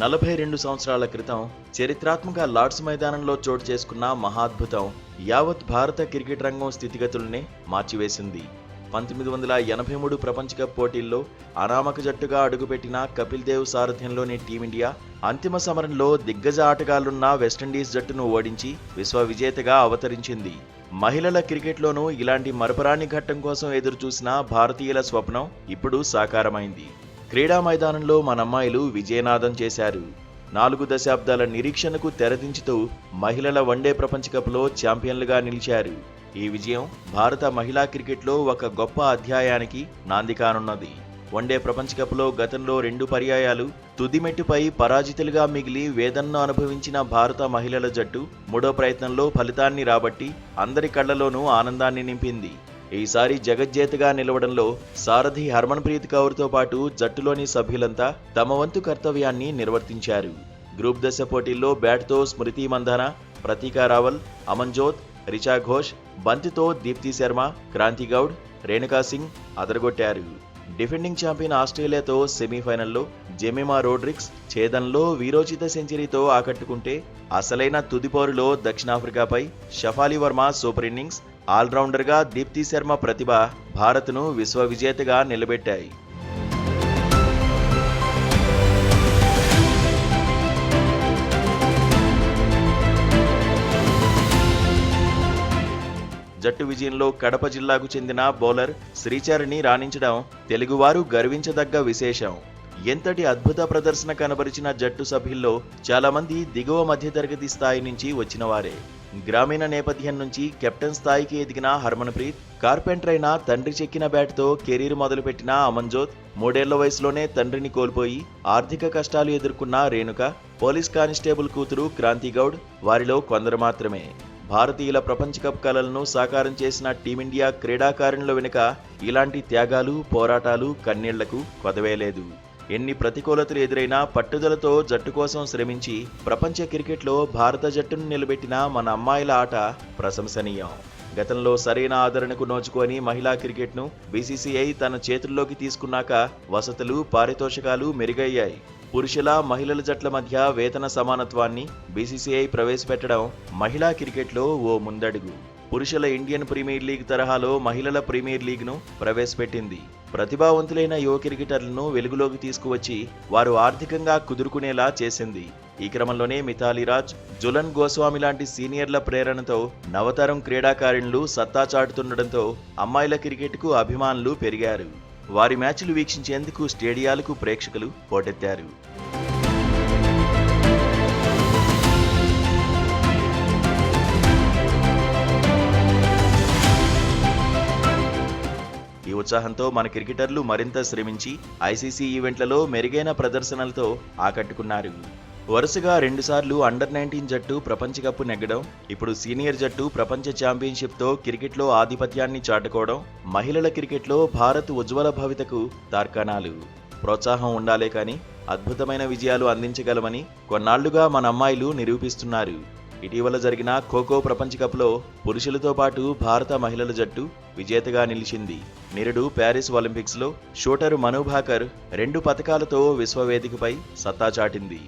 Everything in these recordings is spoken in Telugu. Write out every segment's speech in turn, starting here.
42 సంవత్సరాల క్రితం చరిత్రాత్మక లార్డ్స్ మైదానంలో చోటు చేసుకున్న మహాద్భుతం యావత్ భారత క్రికెట్ రంగం స్థితిగతుల్నే మార్చివేసింది. 1983 ప్రపంచ కప్ పోటీల్లో అనామక జట్టుగా అడుగుపెట్టిన కపిల్ దేవ్ సారథ్యంలోని టీమిండియా అంతిమ సమరంలో దిగ్గజ ఆటగాళ్లున్న వెస్టిండీస్ జట్టును ఓడించి విశ్వ విజేతగా అవతరించింది. మహిళల క్రికెట్లోనూ ఇలాంటి మరపురాని ఘట్టం కోసం ఎదురుచూసిన భారతీయుల స్వప్నం ఇప్పుడు సాకారమైంది. క్రీడా మైదానంలో మనమ్మాయిలు విజయనాదం చేశారు. 4 దశాబ్దాల నిరీక్షణకు తెరదించుతూ మహిళల వన్డే ప్రపంచ కప్లో ఛాంపియన్లుగా నిలిచారు. ఈ విజయం భారత మహిళా క్రికెట్లో ఒక గొప్ప అధ్యాయానికి నాంది కానున్నది. వన్డే ప్రపంచ కప్లో గతంలో 2 పర్యాయాలు తుదిమెట్టుపై పరాజితులుగా మిగిలి వేదనను అనుభవించిన భారత మహిళల జట్టు 3వ ప్రయత్నంలో ఫలితాన్ని రాబట్టి అందరి కళ్లలోనూ ఆనందాన్ని నింపింది. ఈసారి జగజ్జేతగా నిలవడంలో సారథి హర్మన్ప్రీత్ కౌర్తో పాటు జట్టులోని సభ్యులంతా తమ వంతు కర్తవ్యాన్ని నిర్వర్తించారు. గ్రూప్ దశ పోటీల్లో బ్యాట్తో స్మృతి మంధాన, ప్రతీకా రావల్, అమన్జోత్, రిచా ఘోష్, బంతితో దీప్తి శర్మ, క్రాంతి గౌడ్, రేణుకా సింగ్ అదరగొట్టారు. డిఫెండింగ్ ఛాంపియన్ ఆస్ట్రేలియాతో సెమీఫైనల్లో జెమిమా రోడ్రిక్స్ ఛేదన్లో వీరోచిత సెంచరీతో ఆకట్టుకుంటే అసలైన తుదిపోరులో దక్షిణాఫ్రికాపై షఫాలి వర్మ సూపర్ ఇన్నింగ్స్, ఆల్రౌండర్గా దీప్తి శర్మ ప్రతిభ భారత్ను విశ్వ విజేతగా నిలబెట్టాయి. జట్టు విజయంలో కడప జిల్లాకు చెందిన బౌలర్ శ్రీచరణి రాణించడం తెలుగువారు గర్వించదగ్గ విశేషం. ఎంతటి అద్భుత ప్రదర్శన కనబరిచిన జట్టు సభ్యుల్లో చాలా మంది దిగువ మధ్యతరగతి స్థాయి నుంచి వచ్చినవారే. గ్రామీణ నేపథ్యం నుంచి కెప్టెన్ స్థాయికి ఎదిగిన హర్మన్ప్రీత్, కార్పెంటర్ అయిన తండ్రి చెక్కిన బ్యాట్తో కెరీర్ మొదలుపెట్టిన అమన్జోత్, 3 ఏళ్ల వయసులోనే తండ్రిని కోల్పోయి ఆర్థిక కష్టాలు ఎదుర్కొన్న రేణుక, పోలీస్ కానిస్టేబుల్ కూతురు క్రాంతి గౌడ్ వారిలో కొందరు మాత్రమే. భారతీయుల ప్రపంచ కప్ కలలను సాకారం చేసిన టీమిండియా క్రీడాకారుల వెనుక ఇలాంటి త్యాగాలు, పోరాటాలు, కన్నీళ్లకు కొదవేలేదు. ఎన్ని ప్రతికూలతలు ఎదురైనా పట్టుదలతో జట్టు కోసం శ్రమించి ప్రపంచ క్రికెట్లో భారత జట్టును నిలబెట్టిన మన అమ్మాయిల ఆట ప్రశంసనీయం. గతంలో సరైన ఆదరణకు నోచుకొని మహిళా క్రికెట్ను బీసీసీఐ తన చేతుల్లోకి తీసుకున్నాక వసతులు, పారితోషికాలు మెరుగయ్యాయి. పురుషుల, మహిళల జట్ల మధ్య వేతన సమానత్వాన్ని బీసీసీఐ ప్రవేశపెట్టడం మహిళా క్రికెట్లో ఓ ముందడుగు. పురుషుల ఇండియన్ ప్రీమియర్ లీగ్ తరహాలో మహిళల ప్రీమియర్ లీగ్ను ప్రవేశపెట్టింది. ప్రతిభావంతులైన యువ క్రికెటర్లను వెలుగులోకి తీసుకువచ్చి వారు ఆర్థికంగా కుదురుకునేలా చేసింది. ఈ క్రమంలోనే మిథాలీ రాజ్, జులన్ గోస్వామి లాంటి సీనియర్ల ప్రేరణతో నవతరం క్రీడాకారిణులు సత్తా చాటుతుండటంతో అమ్మాయిల క్రికెట్కు అభిమానులు పెరిగారు. వారి మ్యాచ్లు వీక్షించేందుకు స్టేడియాలకు ప్రేక్షకులు పోటెత్తారు. ఈ ఉత్సాహంతో మన క్రికెటర్లు మరింత శ్రమించి ఐసీసీ ఈవెంట్లలో మెరుగైన ప్రదర్శనలతో ఆకట్టుకున్నారు. వరుసగా 2 సార్లు అండర్-19 జట్టు ప్రపంచ కప్ నెగ్గడం, ఇప్పుడు సీనియర్ జట్టు ప్రపంచ ఛాంపియన్షిప్తో క్రికెట్లో ఆధిపత్యాన్ని చాటుకోవడం మహిళల క్రికెట్లో భారత్ ఉజ్వల భవితకు తార్కాణాలు. ప్రోత్సాహం ఉండాలే కానీ అద్భుతమైన విజయాలు అందించగలమని కొన్నాళ్లుగా మన అమ్మాయిలు నిరూపిస్తున్నారు. ఇటీవల జరిగిన ఖోఖో ప్రపంచ కప్లో పురుషులతో పాటు భారత మహిళల జట్టు విజేతగా నిలిచింది. నిరుడు ప్యారిస్ ఒలింపిక్స్లో షూటర్ మను భాకర్ 2 పతకాలతో విశ్వవేదికపై సత్తా చాటింది.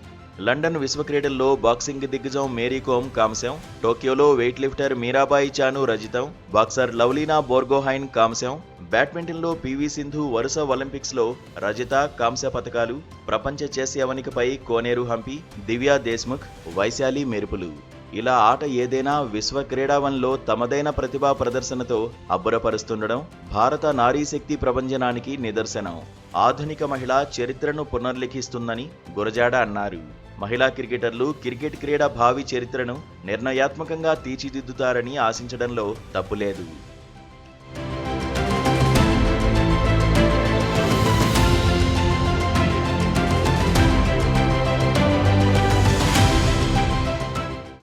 లండన్ విశ్వ క్రీడల్లో బాక్సింగ్ దిగ్గజం మేరీ కోమ్ కాంస్యం, టోక్యోలో వెయిట్ లిఫ్టర్ మీరాబాయి చాను రజితం, బాక్సర్ లవ్లీనా బోర్గోహైన్ కాంస్యం, బ్యాడ్మింటన్లో పీవీ సింధు వరుస ఒలింపిక్స్లో రజత, కాంస్య పతకాలు, ప్రపంచ చెస్ యవనికపై కోనేరు హంపి, దివ్యా దేశ్ముఖ్, వైశాలి మెరుపులు. ఇలా ఆట ఏదైనా విశ్వ క్రీడావన్లో తమదైన ప్రతిభా ప్రదర్శనతో అబ్బురపరుస్తుండడం భారత నారీశక్తి ప్రభంజనానికి నిదర్శనం. ఆధునిక మహిళ చరిత్రను పునర్లిఖిస్తుందని గురజాడ అన్నారు. మహిళా క్రికెటర్లు క్రికెట్ క్రీడ భావి చరిత్రను నిర్ణయాత్మకంగా తీర్చిదిద్దుతారని ఆశించడంలో తప్పులేదు.